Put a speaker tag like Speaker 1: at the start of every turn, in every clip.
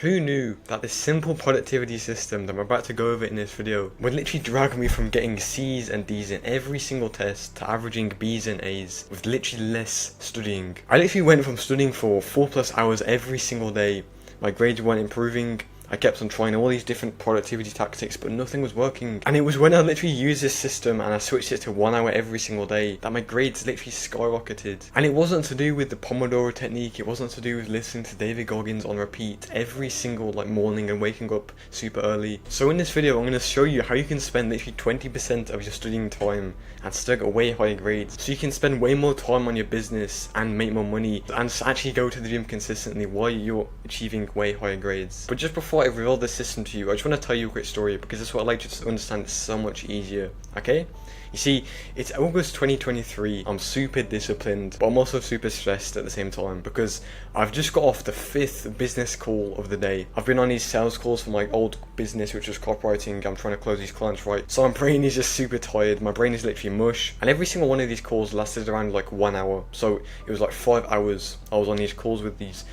Speaker 1: Who knew that this simple productivity system that I'm about to go over in this video would literally drag me from getting C's and D's in every single test to averaging B's and A's with literally less studying. I literally went from studying for 4+ hours every single day. My grades weren't improving. I kept on trying all these different productivity tactics, but nothing was working. And it was when I literally used this system and I switched it to 1 hour every single day that my grades literally skyrocketed. And it wasn't to do with the Pomodoro technique, it wasn't to do with listening to David Goggins on repeat every single morning and waking up super early. So in this video, I'm going to show you how you can spend literally 20% of your studying time and still get way higher grades. So you can spend way more time on your business and make more money and actually go to the gym consistently while you're achieving way higher grades. But just before I reveal this system to you, I just want to tell you a quick story because this is what I'd like you to understand so much easier, okay? You see, it's August 2023, I'm super disciplined, but I'm also super stressed at the same time because I've just got off the 5th business call of the day. I've been on these sales calls for my old business, which was copywriting. I'm trying to close these clients, right? So my brain is just super tired, my brain is literally mush, and every single one of these calls lasted around 1 hour, so it was 5 hours I was on these calls with these,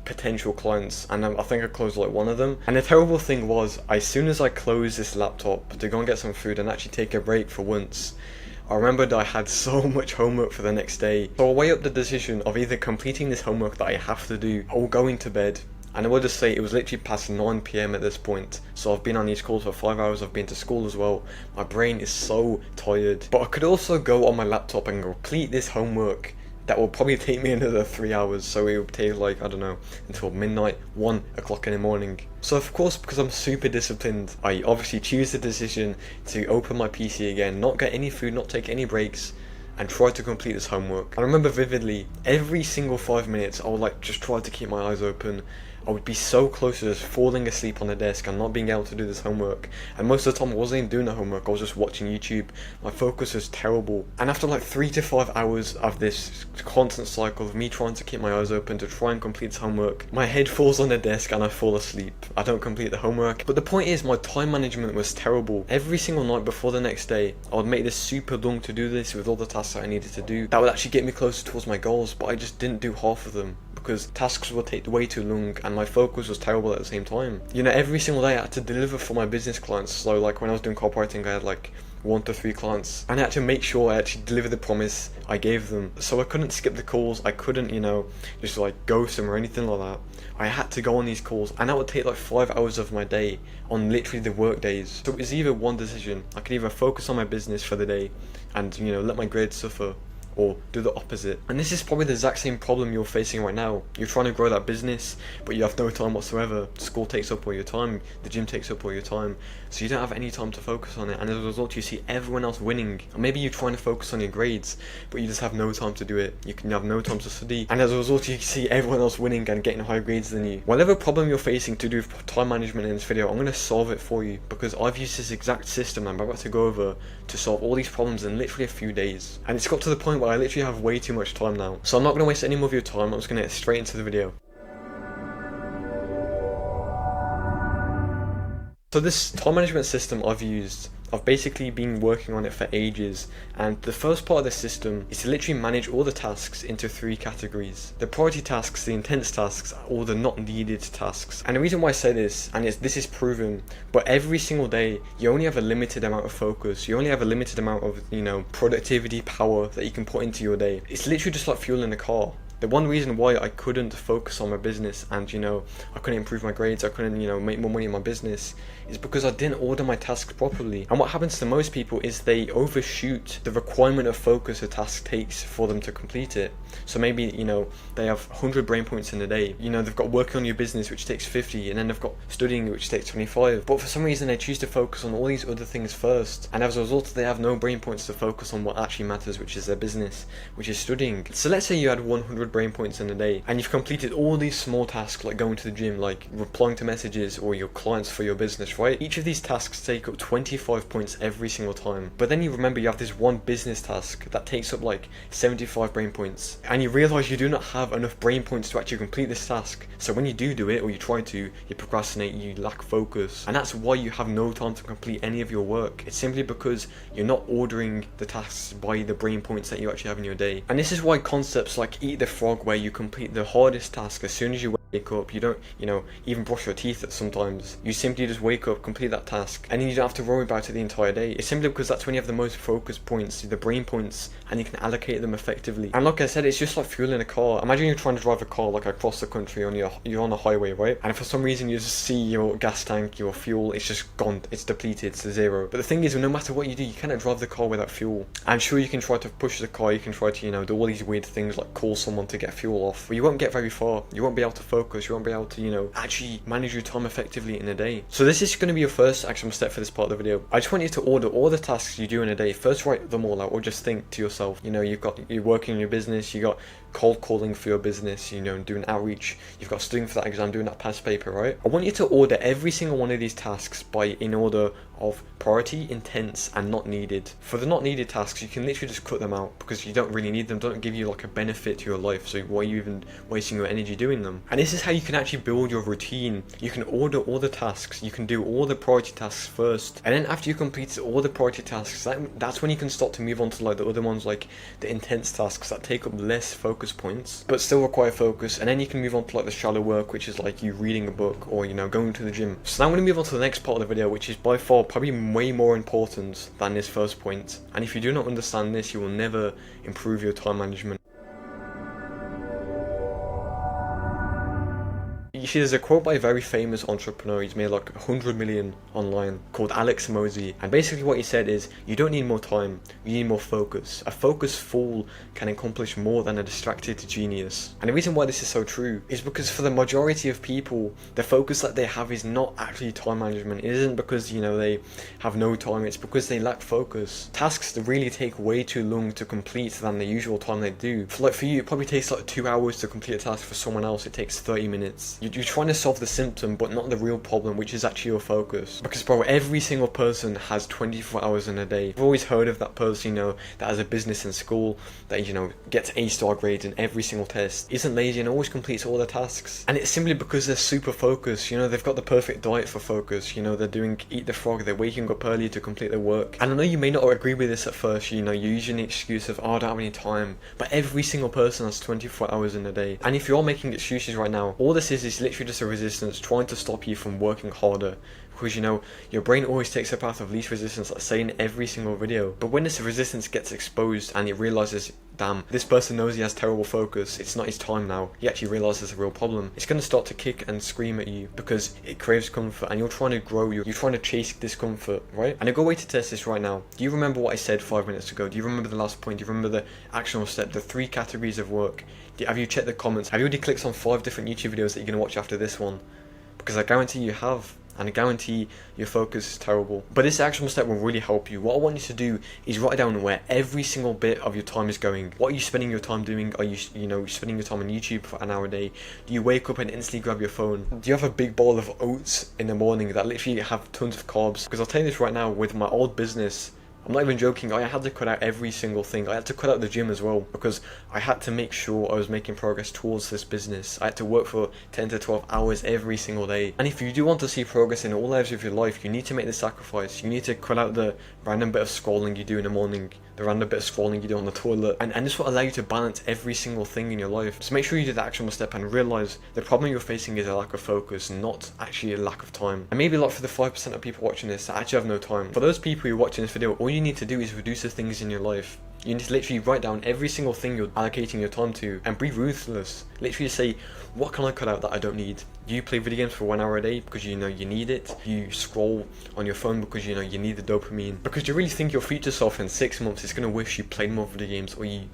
Speaker 1: potential clients, and I think I closed one of them. And the terrible thing was, as soon as I closed this laptop to go and get some food and actually take a break for once, I remembered I had so much homework for the next day. So I weigh up the decision of either completing this homework that I have to do or going to bed. And I will just say it was literally past 9 PM at this point. So I've been on these calls for 5 hours, I've been to school as well. My brain is so tired. But I could also go on my laptop and complete this homework that will probably take me another 3 hours, so it would take I don't know, until midnight, 1 o'clock in the morning. So of course, because I'm super disciplined, I obviously choose the decision to open my PC again, not get any food, not take any breaks, and try to complete this homework. I remember vividly, every single 5 minutes I would just try to keep my eyes open. I would be so close to just falling asleep on the desk and not being able to do this homework. And most of the time I wasn't even doing the homework, I was just watching YouTube. My focus was terrible. And after 3 to 5 hours of this constant cycle of me trying to keep my eyes open to try and complete this homework, my head falls on the desk and I fall asleep. I don't complete the homework. But the point is, my time management was terrible. Every single night before the next day, I would make this super long to-do list with all the tasks that I needed to do. That would actually get me closer towards my goals, but I just didn't do half of them, because tasks would take way too long and my focus was terrible at the same time. Every single day I had to deliver for my business clients. So when I was doing copywriting, I had 1 to 3 clients, and I had to make sure I actually delivered the promise I gave them. So I couldn't skip the calls, I couldn't, just ghost them or anything like that. I had to go on these calls, and that would take 5 hours of my day on literally the work days. So it was either one decision. I could either focus on my business for the day and, let my grades suffer, or do the opposite. And this is probably the exact same problem you're facing right now. You're trying to grow that business, but you have no time whatsoever. School takes up all your time, the gym takes up all your time, so you don't have any time to focus on it, and as a result you see everyone else winning. Or maybe you're trying to focus on your grades, but you just have no time to do it. You have no time to study, and as a result you see everyone else winning and getting higher grades than you. Whatever problem you're facing to do with time management in this video, I'm going to solve it for you, because I've used this exact system I'm about to go over to solve all these problems in literally a few days. And it's got to the point where I literally have way too much time now. So I'm not going to waste any more of your time, I'm just going to get straight into the video. So this time management system I've basically been working on it for ages, and the first part of the system is to literally manage all the tasks into 3 categories: the priority tasks, the intense tasks, or the not needed tasks. And the reason why I say this, and this is proven, but every single day you only have a limited amount of focus, you only have a limited amount of productivity power that you can put into your day. It's literally just like fuel in a car. The one reason why I couldn't focus on my business and I couldn't improve my grades, I couldn't make more money in my business, is because I didn't order my tasks properly. And what happens to most people is they overshoot the requirement of focus a task takes for them to complete it. So maybe they have 100 brain points in a day. They've got working on your business, which takes 50, and then they've got studying, which takes 25. But for some reason they choose to focus on all these other things first, and as a result they have no brain points to focus on what actually matters, which is their business, which is studying. So let's say you had 100 brain points in a day and you've completed all these small tasks, like going to the gym, like replying to messages or your clients for your business, right? Each of these tasks take up 25 points every single time. But then you remember you have this one business task that takes up 75 brain points, and you realize you do not have enough brain points to actually complete this task. So when you do it, or you try to, you procrastinate, you lack focus, and that's why you have no time to complete any of your work. It's simply because you're not ordering the tasks by the brain points that you actually have in your day. And this is why concepts like Eat the Frog, where you complete the hardest task as soon as you wake up, you don't, even brush your teeth at sometimes. You simply just wake up, complete that task, and then you don't have to worry about it the entire day. It's simply because that's when you have the most focus points, the brain points, and you can allocate them effectively. And like I said, it's just like fueling a car. Imagine you're trying to drive a car like across the country you're on a highway, right? And for some reason you just see your gas tank, your fuel, it's just gone, it's depleted, it's to zero. But the thing is, no matter what you do, you cannot drive the car without fuel. I'm sure you can try to push the car, you can try to, do all these weird things like call someone to get fuel off, but you won't get very far. You won't be able to focus, you won't be able to, actually manage your time effectively in a day. So this is going to be your first action step for this part of the video. I just want you to order all the tasks you do in a day. First, write them all out, or just think to yourself, you're working in your business, you got cold calling for your business, doing outreach, you've got studying for that exam, doing that past paper, right? I want you to order every single one of these tasks in order of priority, intense, and not needed. For the not needed tasks, you can literally just cut them out because you don't really need them, don't give you like a benefit to your life, so why are you even wasting your energy doing them? And this is how you can actually build your routine. You can order all the tasks, you can do all the priority tasks first, and then after you complete all the priority tasks, that's when you can start to move on to like the other ones, like the intense tasks that take up less focus points but still require focus, and then you can move on to like the shallow work, which is like you reading a book or going to the gym. So now I'm going to move on to the next part of the video, which is by far probably way more important than this first point, and if you do not understand this, you will never improve your time management. You see, there's a quote by a very famous entrepreneur, he's made like 100 million online, called Alex Mosey, and basically what he said is, you don't need more time, you need more focus. A focused fool can accomplish more than a distracted genius. And the reason why this is so true is because for the majority of people, the focus that they have is not actually time management. It isn't because, they have no time, it's because they lack focus. Tasks that really take way too long to complete than the usual time they do. For you, it probably takes like 2 hours to complete a task. For someone else, it takes 30 minutes. You're trying to solve the symptom, but not the real problem, which is actually your focus. Because bro, every single person has 24 hours in a day. I've always heard of that person, that has a business in school, that, gets A-star grades in every single test, isn't lazy and always completes all the tasks. And it's simply because they're super focused, they've got the perfect diet for focus, they're doing Eat the Frog, they're waking up early to complete their work. And I know you may not agree with this at first, you're using the excuse of, oh, I don't have any time, but every single person has 24 hours in a day. And if you're making excuses right now, all this is literally just a resistance trying to stop you from working harder, because your brain always takes a path of least resistance, like I say in every single video. But when this resistance gets exposed and it realizes, damn, this person knows he has terrible focus, it's not his time now, he actually realizes a real problem, it's going to start to kick and scream at you because it craves comfort, and you're trying to grow, you're trying to chase discomfort, right? And a good way to test this right now, do you remember what I said 5 minutes ago? Do you remember the last point? Do you remember the actionable step, the 3 categories of work? Have you checked the comments? Have you already clicked on 5 different YouTube videos that you're going to watch after this one? Because I guarantee you have. And I guarantee your focus is terrible. But this actionable step will really help you. What I want you to do is write down where every single bit of your time is going. What are you spending your time doing? Are you, spending your time on YouTube for an hour a day? Do you wake up and instantly grab your phone? Do you have a big bowl of oats in the morning that literally have tons of carbs? Because I'll tell you this right now, with my old business, I'm not even joking, I had to cut out every single thing. I had to cut out the gym as well, because I had to make sure I was making progress towards this business. I had to work for 10 to 12 hours every single day. And if you do want to see progress in all areas of your life, you need to make the sacrifice. You need to cut out the random bit of scrolling you do in the morning, the random bit of scrolling you do on the toilet, and this will allow you to balance every single thing in your life. So make sure you do the actionable step and realize the problem you're facing is a lack of focus, not actually a lack of time. And maybe like for the 5% of people watching this that actually have no time, for those people who are watching this video, all you need to do is reduce the things in your life. You need to literally write down every single thing you're allocating your time to and be ruthless. Literally say, what can I cut out that I don't need? You play video games for 1 hour a day because you need it. You scroll on your phone because you need the dopamine. Because you really think your future self in 6 months is going to wish you played more video games, or you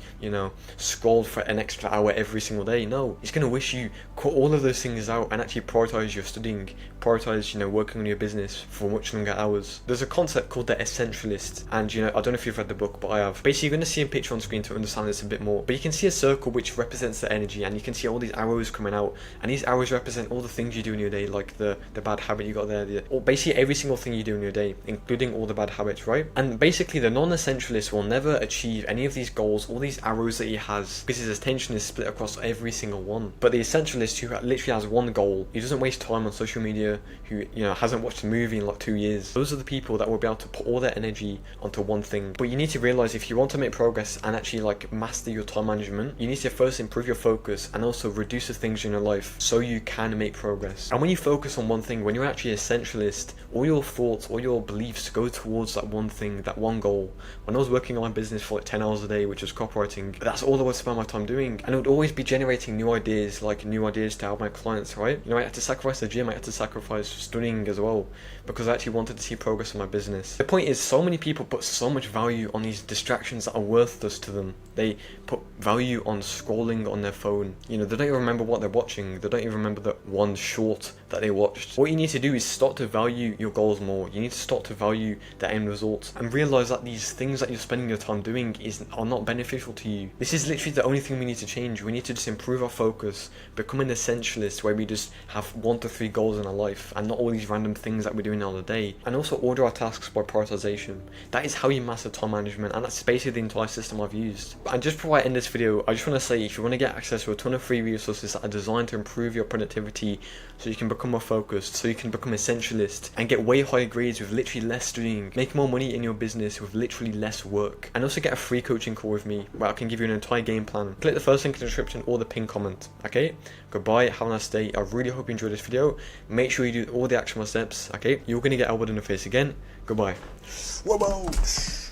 Speaker 1: scrolled for an extra hour every single day. No, it's going to wish you cut all of those things out and actually prioritize your studying, prioritize working on your business for much longer hours. There's a concept called the essentialist, and I don't know if you've read the book, but I have. Basically, you're going to see a picture on screen to understand this a bit more. But you can see a circle which represents the energy, and you can see all these arrows coming out, and these arrows represent all the things you do in your day, like the bad habit you got there, or basically every single thing you do in your day, including all the bad habits, right? And basically the non-essentialist will never achieve any of these goals, all these arrows that he has, because his attention is split across every single one. But the essentialist, who literally has one goal, he doesn't waste time on social media, who hasn't watched a movie in like 2 years, those are the people that will be able to put all their energy onto one thing. But you need to realize, if you want to make progress and actually like master your time management, you need to first improve your focus and also reduce the things in your life so you can make progress. And when you focus on one thing, when you're actually essentialist, all your thoughts, all your beliefs go towards that one thing, that one goal. When I was working on my business for like 10 hours a day, which was copywriting, that's all I would spend my time doing. And it would always be generating new ideas, like new ideas to help my clients, right? You know, I had to sacrifice the gym, I had to sacrifice studying as well, because I actually wanted to see progress in my business. The point is, so many people put so much value on these distractions that are worthless to them. They put value on scrolling on their phone. You know, they don't even remember what they're watching. They don't even remember that one short that they watched. What you need to do is start to value your goals more. You need to start to value the end result and realize that these things that you're spending your time doing are not beneficial to you. This is literally the only thing we need to change. We need to just improve our focus, become an essentialist where we just have 1 to 3 goals in our life and not all these random things that we're doing on the day. And also order our tasks by prioritization. That is how you master time management, and that's basically the entire system I've used. And just before I end this video, I just want to say, if you want to get access to a ton of free resources that are designed to improve your productivity so you can become more focused, so you can become essentialist and get way higher grades with literally less studying, make more money in your business with literally less work, and also get a free coaching call with me where I can give you an entire game plan, click the first link in the description or the pinned comment. Okay, goodbye, have a nice day. I really hope you enjoyed this video. Make sure you do all the actionable steps. Okay, you're going to get elbowed in the face again. Goodbye. Whoa.